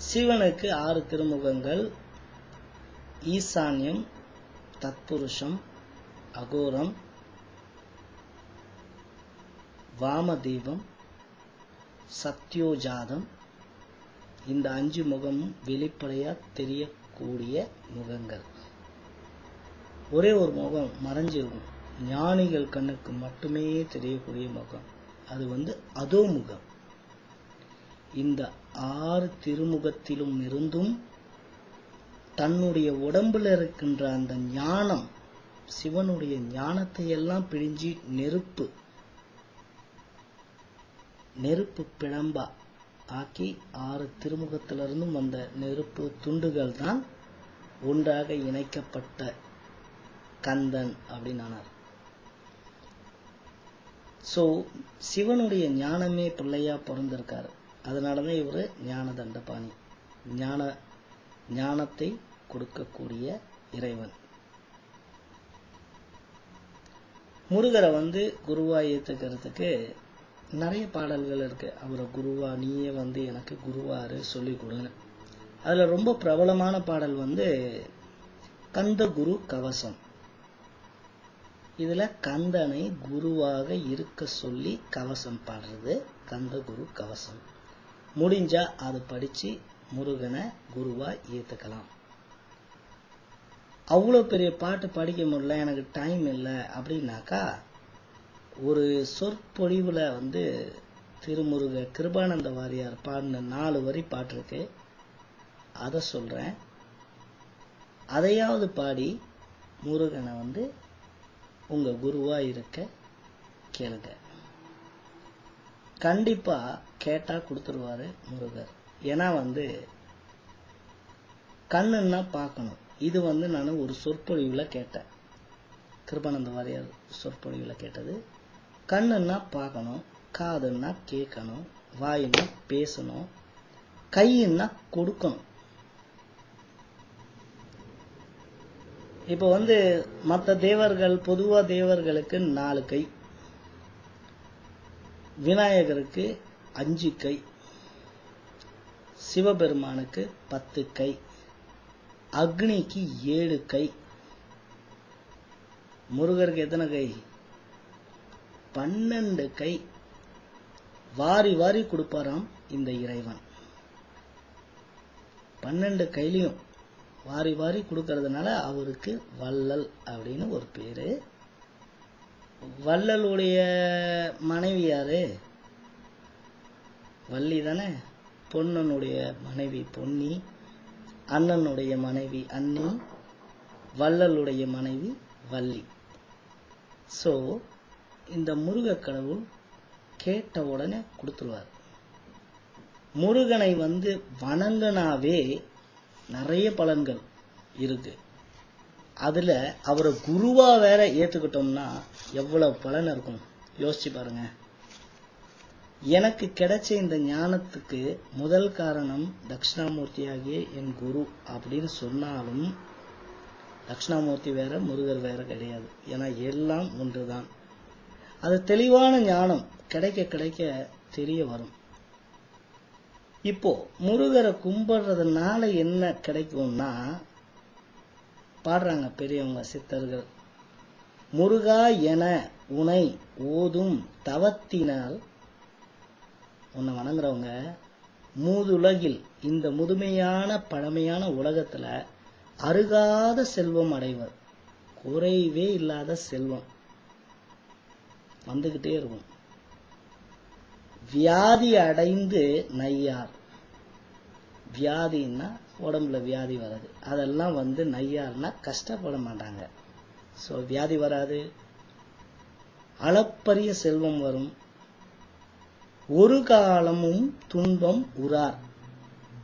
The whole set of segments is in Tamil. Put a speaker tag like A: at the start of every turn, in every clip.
A: சிவனுக்கு 6 திருமுகங்கள். ஈசான்யம், தத்புருஷம், அகோரம், வாமதேவம், சத்யோஜாதம். இந்த 5 முகமும் வெளிப்படையா தெரியக்கூடிய முகங்கள். ஒரே ஒரு முகம் மறைஞ்சிருக்கும், ஞானிகள் கண்ணுக்கு மட்டுமே தெரியக்கூடிய முகம். அது அதோ முகம். இந்த 6 திருமுகத்திலும் இருந்தும் தன்னுடைய உடம்புல இருக்கின்ற அந்த ஞானம், சிவனுடைய ஞானத்தை எல்லாம் பிழிஞ்சி நெருப்பு பிழம்பா ஆக்கி 6 திருமுகத்திலிருந்தும் வந்த நெருப்பு துண்டுகள் தான் ஒன்றாக இணைக்கப்பட்ட கந்தன் அப்படின்னார். சோ சிவனுடைய ஞானமே பிள்ளையா பிறந்திருக்காரு. அதனாலதான் இவரு ஞான தண்டபாணி, ஞானத்தை கொடுக்கக்கூடிய இறைவன். முருகரை குருவா ஏத்துக்கிறதுக்கு நிறைய பாடல்கள் இருக்கு. அவரை குருவா, நீயே எனக்கு குருவாரு சொல்லி கொடுங்க. அதுல ரொம்ப பிரபலமான பாடல் கந்த குரு கவசம். இதுல கந்தனை குருவாக இருக்க சொல்லி கவசம் பாடுறது கந்த குரு கவசம். முடிஞ்சா அது படிச்சு முருகனை குருவா ஏத்துக்கலாம். அவ்வளவு பெரிய பாட்டு படிக்க முடியல, எனக்கு டைம் இல்லை அப்படின்னாக்கா, ஒரு சொற்பொழிவுல திருமுருக கிருபானந்த வாரியார் பாடின 4 வரி பாட்டு இருக்கு, அதை சொல்றேன். அதையாவது பாடி முருகனை உங்க குருவா இருக்க கேளுங்க. கண்டிப்பா கேட்டா கொடுத்துருவாரு முருகர். ஏன்னா கண்ணுன்னா பார்க்கணும். இது நான் ஒரு சொற்பொழிவுல கேட்டேன், கிருபானந்த வாரியார் சொற்பொழிவுல கேட்டது. கண்ணுன்னா பார்க்கணும், காதுன்னா கேட்கணும், வாயின்னா பேசணும், கையின்னா கொடுக்கணும். இப்ப மற்ற தேவர்கள், பொதுவா தேவர்களுக்கு 4 கை, விநாயகருக்கு 5 கை, சிவபெருமானுக்கு 10 கை, அக்னிக்கு 7 கை. முருகருக்கு எத்தனை கை? 12 கை. வாரி வாரி கொடுப்பாராம் இந்த இறைவன். 12 கையிலையும் வாரி வாரி கொடுக்கறதுனால அவருக்கு வள்ளல் அப்படின்னு ஒரு பேரு. வள்ளலுடைய மனைவி யாரு? வள்ளி தானே. பொன்னனுடைய மனைவி பொன்னி, அண்ணனுடைய மனைவி அன்னி, வள்ளலுடைய மனைவி வள்ளி. சோ இந்த முருக கடவுள் கேட்ட உடனே கொடுத்துருவார். முருகனை வணங்கினாவே நிறைய பலன்கள் இருக்கு. அதுல அவரை குருவா வேற ஏத்துக்கிட்டோம்னா எவ்வளவு பலன் இருக்கும் யோசிச்சு பாருங்க. எனக்கு கிடைச்ச இந்த ஞானத்துக்கு முதல் காரணம் தட்சிணாமூர்த்தியாகிய என் குரு அப்படின்னு சொன்னாலும், தட்சிணாமூர்த்தி வேற முருகர் வேற கிடையாது. ஏன்னா எல்லாம் ஒன்றுதான். அது தெளிவான ஞானம் கிடைக்க கிடைக்க தெரிய வரும். இப்போ முருகரை கும்பிடுறதுனால என்ன கிடைக்கும்னா, பாடுறாங்க பெரியவங்க சித்தர்கள், முருகா என உனை ஓதும் தவத்தினால், உன்னை வணங்குறவங்க மூதுலகில், இந்த முதுமையான பழமையான உலகத்துல அருகாத செல்வம் அடைவர். குறைவே இல்லாத செல்வம் வந்துகிட்டே இருக்கும். வியாதி அடைந்து நையார், வியாதின்னா உடம்புல வியாதி வராது, அதெல்லாம் நையார்னா கஷ்டப்பட மாட்டாங்க. சோ வியாதி வராது, அளப்பரிய செல்வம் வரும், ஒரு காலமும் துன்பம் உறார்,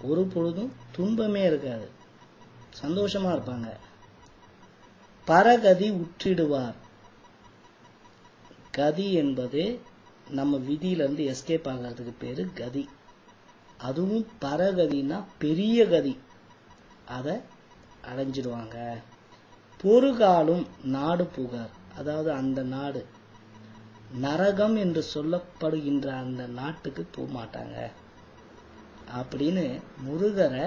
A: ஒரு பொழுதும் துன்பமே இருக்காது, சந்தோஷமா இருப்பாங்க. பரகதி உற்றிடுவார். கதி என்பது நம்ம விதியிலிருந்து எஸ்கேப் ஆகிறதுக்கு பேரு கதி. அதுவும் பரகதினா பெரிய கதி, அதை அடைஞ்சிடுவாங்க. பொறுகாலும் நாடு புகார், அதாவது அந்த நாடு நரகம் என்று சொல்லப்படுகின்ற அந்த நாட்டுக்கு போக மாட்டாங்க. அப்படின்னு முருகரை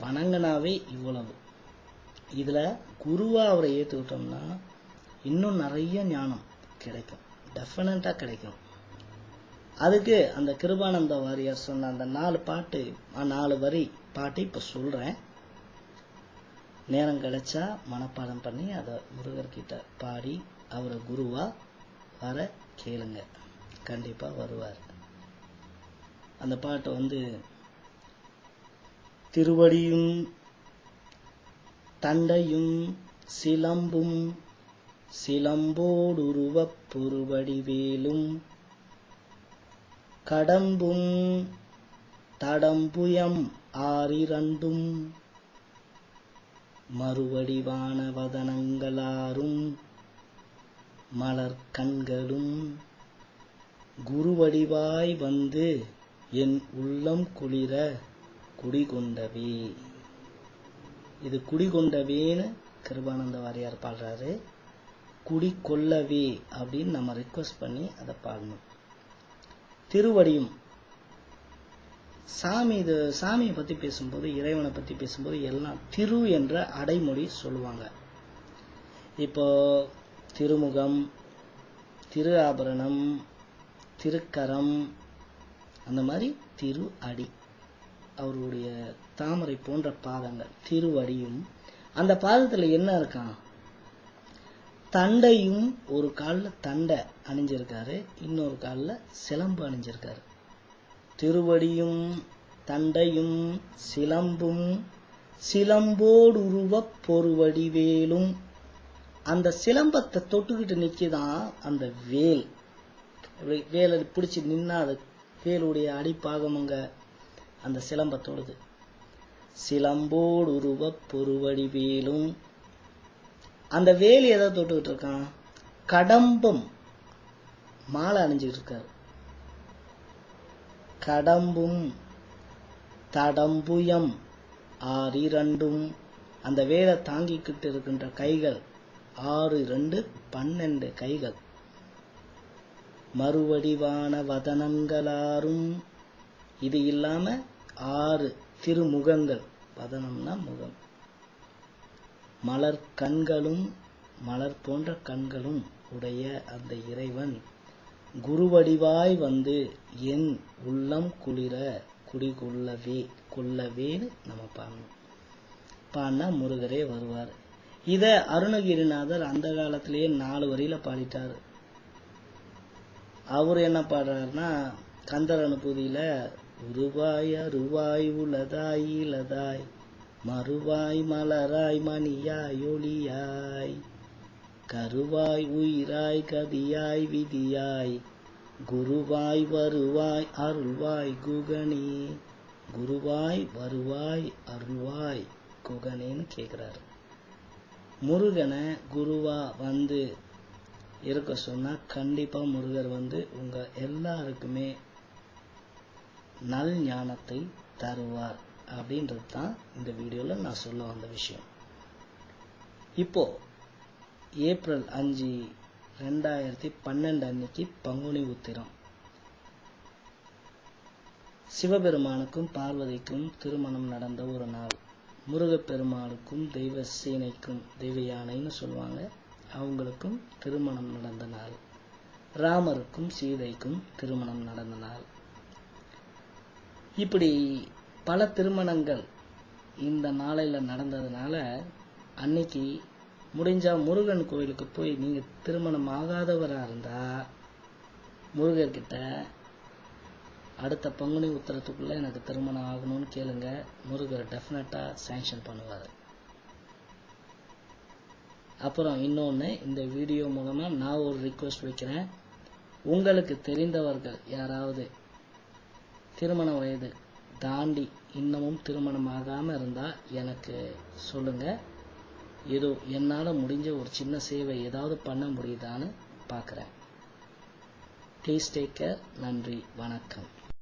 A: வணங்கினாவே இவ்வளவு. இதுல குருவா அவரை ஏற்றுக்கிட்டோம்னா இன்னும் நிறைய ஞானம் கிடைக்கும், டெஃபினட்டா கிடைக்கும். அதுக்கு அந்த கிருபானந்த வாரியார் சொன்ன அந்த 4 வரி பாட்டு இப்ப சொல்றேன். நேரம் கிடைச்சா மனப்பாடம் பண்ணி அதை முருகர்கிட்ட பாடி அவரை குருவா வர கேளுங்க, கண்டிப்பா வருவார். அந்த பாட்டு திருவடியும் தண்டையும் சிலம்பும் சிலம்போடுருவப் பொருவடிவேலும் கடம்பும் தடம்புயம் ஆறிரண்டும் மறுவடிவான வதனங்களாரும் மலர் கண்களும் குருவடிவாய் வந்து என் உள்ளம் குளிர குடிகொண்டவே. இது குடிகொண்டவேன்னு கிருபானந்த வாரியார் பாடுறாரு. குடிகொள்ளவே அப்படின்னு நம்ம ரிக்வெஸ்ட் பண்ணி அதை பாடணும். திருவடியும் சாமியை பத்தி பேசும்போது, இறைவனை பத்தி பேசும்போது எல்லாம் திரு என்ற அடைமொழி சொல்லுவாங்க. இப்போ திருமுகம், திரு ஆபரணம், திருக்கரம், அந்த மாதிரி திரு அடி, அவருடைய தாமரை போன்ற பாதங்கள் திருவடியும். அந்த பாதத்துல என்ன இருக்கான்? தண்டையும், ஒரு கால்ல தண்டை அணிஞ்சிருக்காரு, இன்னொரு கால்ல சிலம்பு அணிஞ்சிருக்காரு. திருவடியும் தண்டையும் சிலம்பும் சிலம்போடுருவப் பொருவடிவேலும். அந்த சிலம்பத்தை தொட்டுக்கிட்டு நிக்கிதான் அந்த வேல். வேலை பிடிச்சி நின்னா அது வேலுடைய அடிப்பாகமுங்க அந்த சிலம்பத்தோடுது. சிலம்போடுருவப் பொருவடிவேலும். அந்த வேல் எதை தொட்டுக்கிட்டு இருக்கான்? கடம்பம், மாலை அணிஞ்சுக்கிட்டு இருக்காரு. கடம்பும் தடம்புயம் ஆறிரண்டும். அந்த வேலை தாங்கிக்கிட்டு இருக்கின்ற கைகள் 6 2 12 கைகள். மறுவடிவான வதனங்களாரும். இது இல்லாம 6 திருமுகங்கள். வதனம்னா முகம். மலர் கண்களும், மலர் போன்ற கண்களும் உடைய அந்த இறைவன் குருவடிவாய் வந்து என் உள்ளம் குளிர கொள்ளவேன்னு நம்ம பாடணும். பாடினா முருகரே வருவார். இத அருணகிரிநாதர் அந்த காலத்திலேயே 4 வரியில பாடிட்டாரு. அவரு என்ன பாடுறாருன்னா, கந்தர் அனுபூதியில உருவாய் அருவாய் உலதாய் இலதாய் மறுவாய் மலராய் மணியாய் ஒளியாய் கருவாய் உயிராய் கதியாய் விதியாய் குருவாய் வருவாய் அருள்வாய் குகனே. குருவாய் வருவாய் அருள்வாய் குகனேன்னு கேக்குறாரு. முருகனை குருவா வந்து இருக்க சொன்னா கண்டிப்பா முருகர் வந்து உங்க எல்லாருக்குமே நல் ஞானத்தை தருவார் அப்படின்றது தான் இந்த வீடியோல நான் சொல்ல வந்த விஷயம். இப்போ ஏப்ரல் 5 2012 அன்னைக்கு பங்குனி உத்திரம். சிவபெருமானுக்கும் பார்வதிக்கும் திருமணம் நடந்த ஒரு நாள். முருகப்பெருமானுக்கும் தெய்வ சேனைக்கும், தெய்வ யானைன்னு சொல்லுவாங்க, அவங்களுக்கும் திருமணம் நடந்த நாள். ராமருக்கும் சீதைக்கும் திருமணம் நடந்த நாள். இப்படி பல திருமணங்கள் இந்த நாளையில நடந்ததுனால அன்னைக்கு முடிஞ்சா முருகன் கோயிலுக்கு போய் நீங்க திருமணம் ஆகாதவரா இருந்தா முருகர்கிட்ட அடுத்த பங்குனி உத்திரத்துக்குள்ள எனக்கு திருமணம் ஆகணும்னு கேளுங்க. முருகர் டெஃபினட்டா சாங்ஷன் பண்ணுவாரு. அப்புறம் இன்னொன்னு, இந்த வீடியோ மூலமா நான் ஒரு ரிக்வெஸ்ட் வைக்கிறேன். உங்களுக்கு தெரிந்தவர்கள் யாராவது திருமண வயது தாண்டி இன்னமும் திருமணம் ஆகாம இருந்தா எனக்கு சொல்லுங்க. ஏதோ என்னால முடிஞ்ச ஒரு சின்ன சேவை ஏதாவது பண்ண முடியுதான்னு பாக்குறேன். Please take care. நன்றி, வணக்கம்.